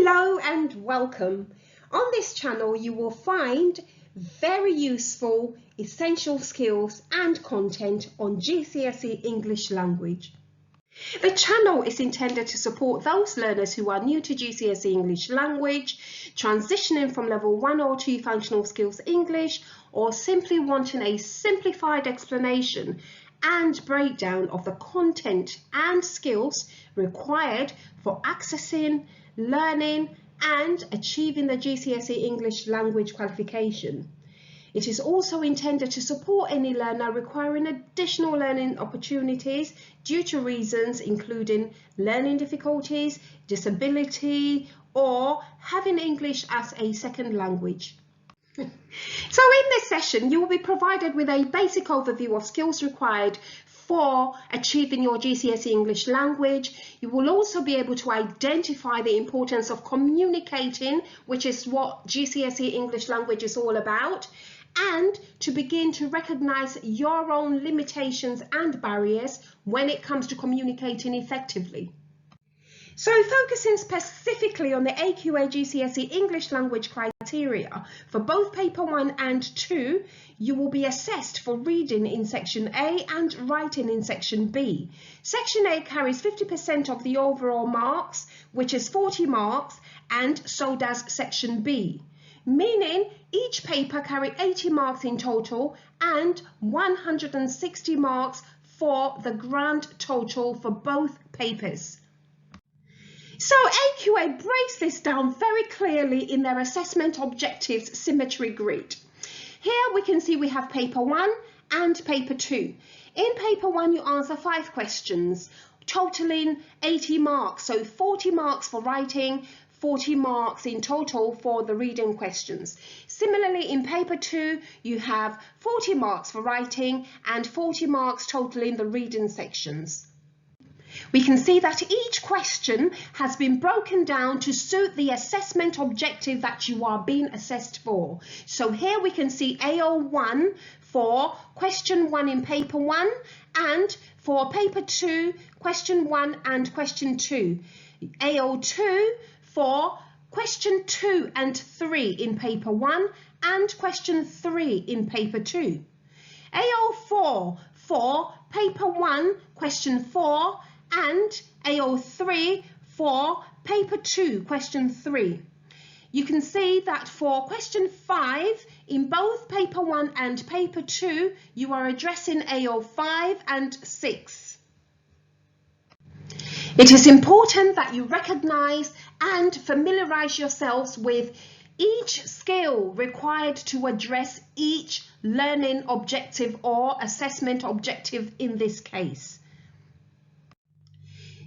Hello and welcome. On this channel you will find very useful, essential skills and content on GCSE English Language. The channel is intended to support those learners who are new to GCSE English Language, transitioning from level 1 or 2 functional skills English, or simply wanting a simplified explanation and breakdown of the content and skills required for accessing, learning and achieving the GCSE English Language qualification. It is also intended to support any learner requiring additional learning opportunities due to reasons including learning difficulties, disability, or having English as a second language. So in this session, you will be provided with a basic overview of skills required for achieving your GCSE English Language. You will also be able to identify the importance of communicating, which is what GCSE English Language is all about, and to begin to recognise your own limitations and barriers when it comes to communicating effectively. So focusing specifically on the AQA GCSE English Language criteria for both paper 1 and 2, you will be assessed for reading in section A and writing in section B. Section A carries 50% of the overall marks, which is 40 marks, and so does section B, meaning each paper carries 80 marks in total and 160 marks for the grand total for both papers. So AQA breaks this down very clearly in their assessment objectives symmetry grid. Here we can see we have paper 1 and paper 2. In paper 1 you answer 5 questions, totaling 80 marks, so 40 marks for writing, 40 marks in total for the reading questions. Similarly, in paper 2 you have 40 marks for writing and 40 marks totaling the reading sections. We can see that each question has been broken down to suit the assessment objective that you are being assessed for. So here we can see AO1 for question 1 in paper 1 and for paper 2, question 1 and question 2. AO2 for question 2 and 3 in paper 1 and question 3 in paper 2. AO4 for paper 1, question 4 and AO3 for paper 2, question 3. You can see that for question 5 in both paper 1 and paper 2 you are addressing AO5 and 6. It is important that you recognise and familiarise yourselves with each skill required to address each learning objective or assessment objective in this case.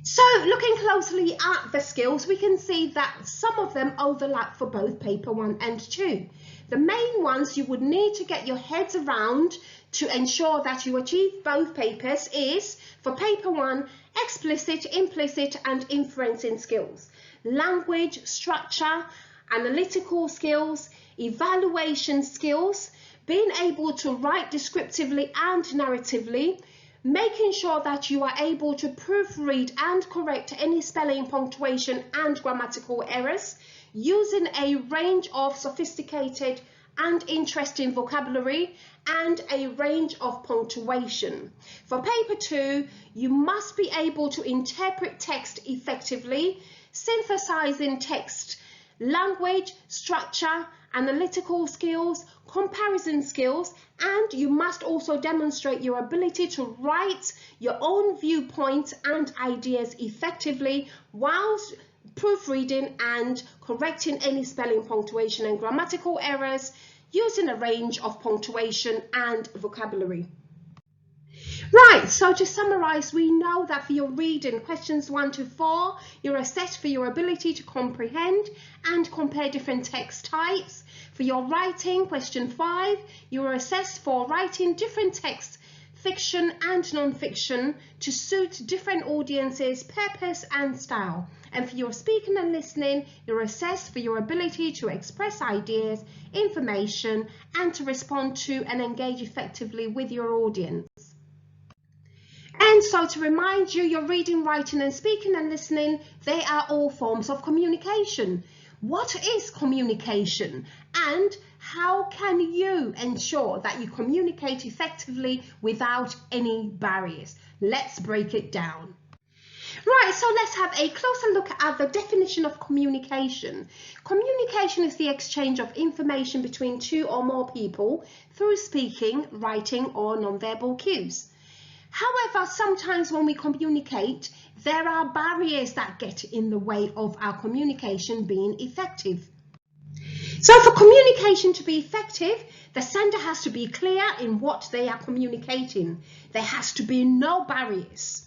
So looking closely at the skills, we can see that some of them overlap for both paper 1 and 2. The main ones you would need to get your heads around to ensure that you achieve both papers is, for paper 1, explicit, implicit and inferencing skills, language, structure, analytical skills, evaluation skills, being able to write descriptively and narratively, making sure that you are able to proofread and correct any spelling, punctuation and grammatical errors, using a range of sophisticated and interesting vocabulary and a range of punctuation. For paper 2, you must be able to interpret text effectively, synthesizing text, language, structure, analytical skills, comparison skills, and you must also demonstrate your ability to write your own viewpoints and ideas effectively whilst proofreading and correcting any spelling, punctuation and grammatical errors using a range of punctuation and vocabulary. Right, so to summarise, we know that for your reading, questions 1 to 4, you're assessed for your ability to comprehend and compare different text types. For your writing, question 5, you are assessed for writing different texts, fiction and non-fiction, to suit different audiences, purpose and style. And for your speaking and listening, you're assessed for your ability to express ideas, information, and to respond to and engage effectively with your audience. And so to remind you, your reading, writing and speaking and listening, they are all forms of communication. What is communication and how can you ensure that you communicate effectively without any barriers? Let's break it down. Right, so let's have a closer look at the definition of communication. Communication is the exchange of information between two or more people through speaking, writing or non-verbal cues. However, sometimes when we communicate, there are barriers that get in the way of our communication being effective. So for communication to be effective, the sender has to be clear in what they are communicating. There has to be no barriers.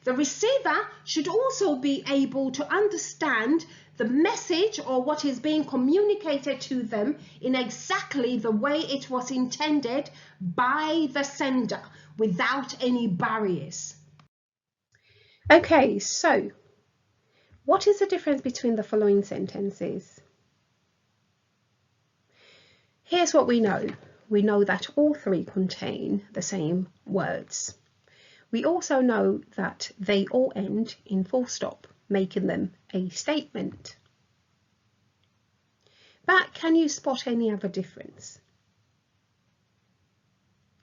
The receiver should also be able to understand the message or what is being communicated to them in exactly the way it was intended by the sender, without any barriers. Okay, so what is the difference between the following sentences? Here's what we know. We know that all three contain the same words. We also know that they all end in full stop, making them a statement. But can you spot any other difference?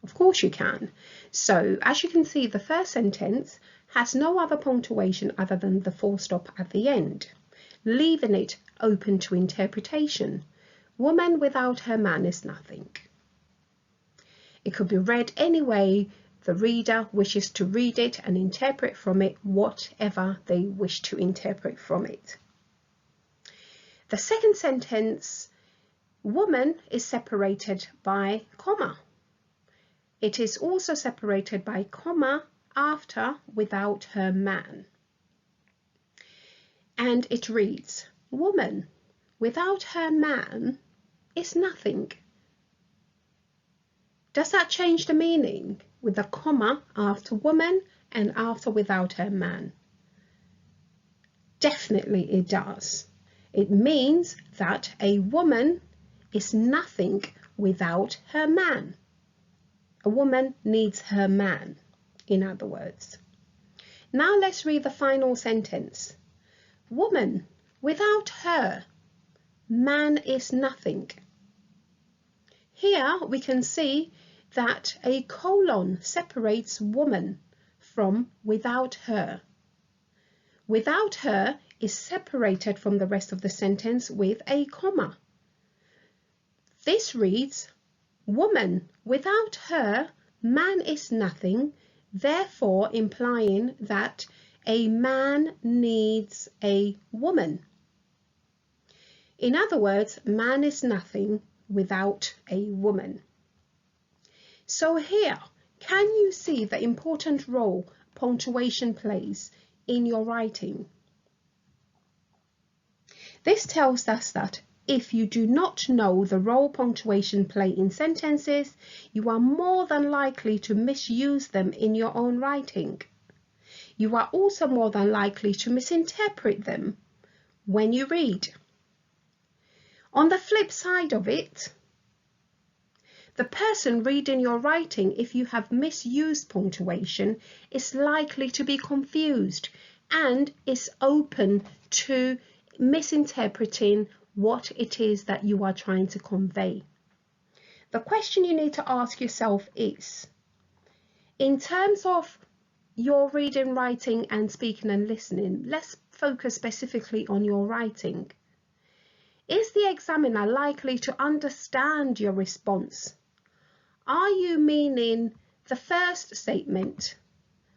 Of course you can. So as you can see, the first sentence has no other punctuation other than the full stop at the end, leaving it open to interpretation. Woman without her man is nothing. It could be read any way the reader wishes to read it and interpret from it whatever they wish to interpret from it. The second sentence, woman is separated by comma. It is also separated by comma after without her man. And it reads, woman without her man is nothing. Does that change the meaning with a comma after woman and after without her man? Definitely it does. It means that a woman is nothing without her man. A woman needs her man, in other words. Now let's read the final sentence. Woman without her man is nothing. Here we can see that a colon separates woman from without her. Without her is separated from the rest of the sentence with a comma. This reads, woman without her man is nothing, therefore implying that a man needs a woman. In other words, man is nothing without a woman. So here, can you see the important role punctuation plays in your writing? This tells us that if you do not know the role punctuation play in sentences, you are more than likely to misuse them in your own writing. You are also more than likely to misinterpret them when you read. On the flip side of it, the person reading your writing, if you have misused punctuation, is likely to be confused and is open to misinterpreting what it is that you are trying to convey. The question you need to ask yourself is, in terms of your reading, writing and speaking and listening, let's focus specifically on your writing. Is the examiner likely to understand your response? Are you meaning the first statement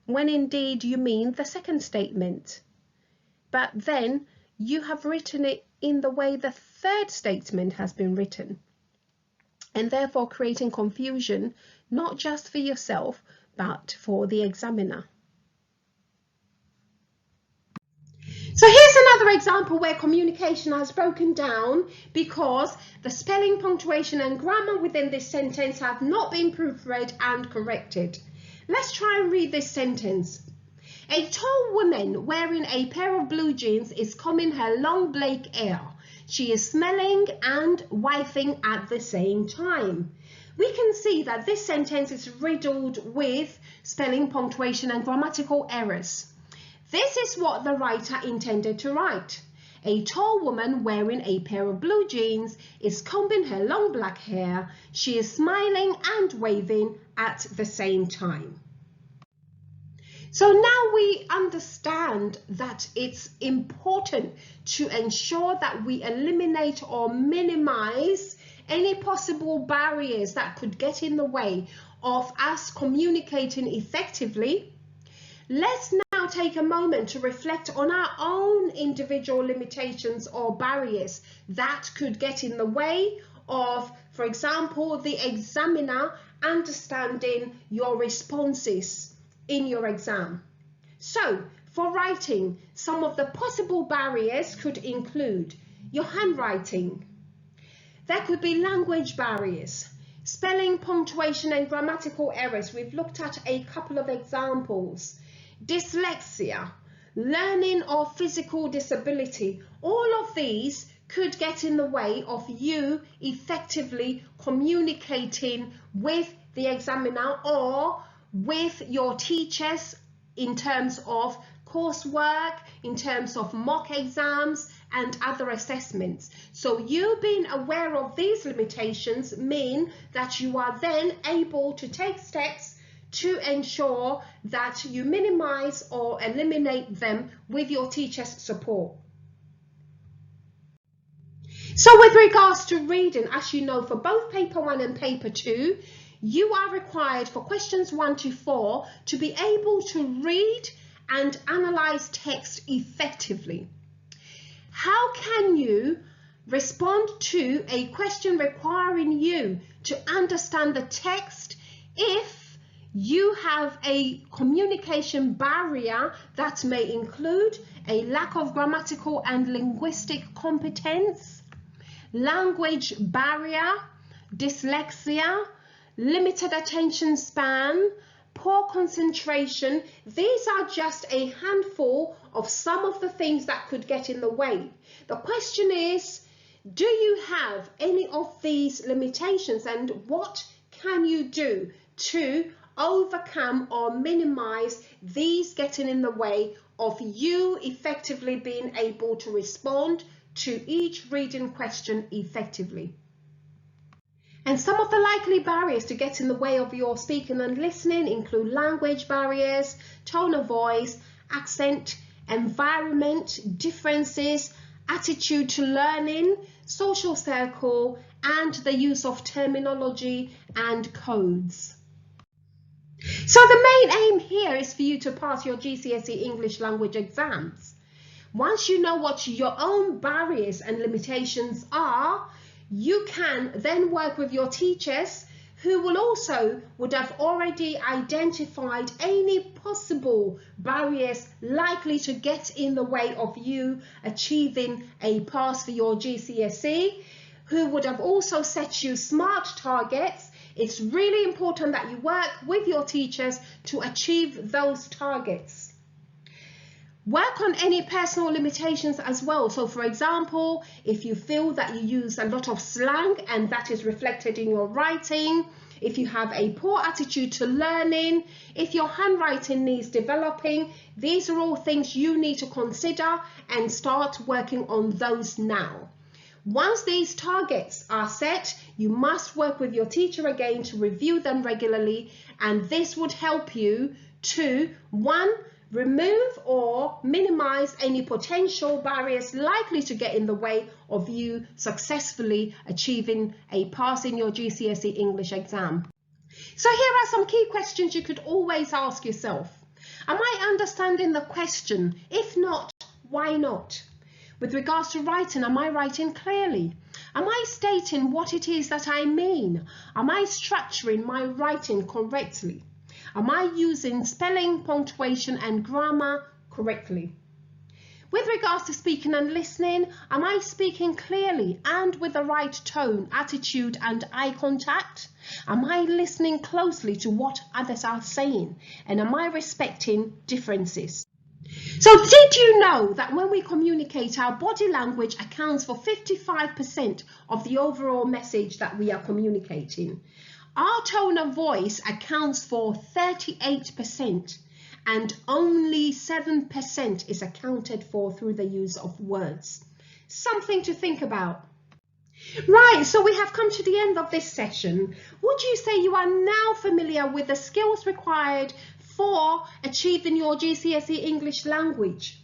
when indeed you mean the second statement? But then you have written it in the way the third statement has been written, and therefore creating confusion not just for yourself but for the examiner. So here's another example where communication has broken down because the spelling, punctuation and grammar within this sentence have not been proofread and corrected. Let's try and read this sentence. A tall woman wearing a pair of blue jeans is combing her long black hair. She is smelling and wiping at the same time. we can see that this sentence is riddled with spelling, punctuation and grammatical errors. This is what the writer intended to write. A tall woman wearing a pair of blue jeans is combing her long black hair. She is smiling and waving at the same time. So now we understand that it's important to ensure that we eliminate or minimize any possible barriers that could get in the way of us communicating effectively. Let's now take a moment to reflect on our own individual limitations or barriers that could get in the way of, for example, the examiner understanding your responses in your exam. So, for writing, some of the possible barriers could include your handwriting. There could be language barriers, spelling, punctuation and grammatical errors. We've looked at a couple of examples. Dyslexia, learning or physical disability. All of these could get in the way of you effectively communicating with the examiner or with your teachers in terms of coursework, in terms of mock exams and other assessments. So you being aware of these limitations mean that you are then able to take steps to ensure that you minimize or eliminate them with your teacher's support. So with regards to reading, as you know, for both paper 1 and paper 2, you are required for questions 1 to 4 to be able to read and analyze text effectively. How can you respond to a question requiring you to understand the text if you have a communication barrier that may include a lack of grammatical and linguistic competence, language barrier, dyslexia, limited attention span, poor concentration? These are just a handful of some of the things that could get in the way. The question is, do you have any of these limitations, and what can you do to overcome or minimize these getting in the way of you effectively being able to respond to each reading question effectively? And some of the likely barriers to get in the way of your speaking and listening include language barriers, tone of voice, accent, environment, differences, attitude to learning, social circle, and the use of terminology and codes. So the main aim here is for you to pass your GCSE English Language exams. Once you know what your own barriers and limitations are, you can then work with your teachers who would have already identified any possible barriers likely to get in the way of you achieving a pass for your GCSE, who would have also set you SMART targets. It's really important that you work with your teachers to achieve those targets. Work on any personal limitations as well. So for example, if you feel that you use a lot of slang and that is reflected in your writing, if you have a poor attitude to learning, if your handwriting needs developing, these are all things you need to consider and start working on those now. Once these targets are set, you must work with your teacher again to review them regularly, and this would help you to, 1, remove or minimize any potential barriers likely to get in the way of you successfully achieving a pass in your GCSE English exam. So here are some key questions you could always ask yourself. Am I understanding the question? If not, why not? With regards to writing, am I writing clearly? Am I stating what it is that I mean? Am I structuring my writing correctly? Am I using spelling, punctuation and grammar correctly? With regards to speaking and listening, am I speaking clearly and with the right tone, attitude and eye contact? Am I listening closely to what others are saying? And am I respecting differences? So did you know that when we communicate, our body language accounts for 55% of the overall message that we are communicating? Our tone of voice accounts for 38% and only 7% is accounted for through the use of words. Something to think about. Right, so we have come to the end of this session. Would you say you are now familiar with the skills required for achieving your GCSE English language?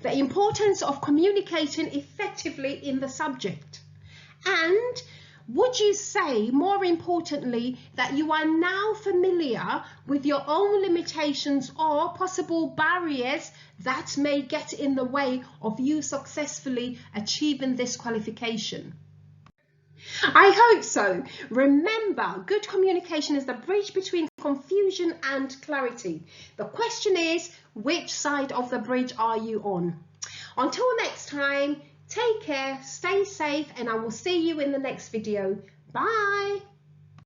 The importance of communicating effectively in the subject. And would you say, more importantly, that you are now familiar with your own limitations or possible barriers that may get in the way of you successfully achieving this qualification? I hope so. Remember, good communication is the bridge between confusion and clarity. The question is, which side of the bridge are you on? Until next time, take care, stay safe, and I will see you in the next video. Bye.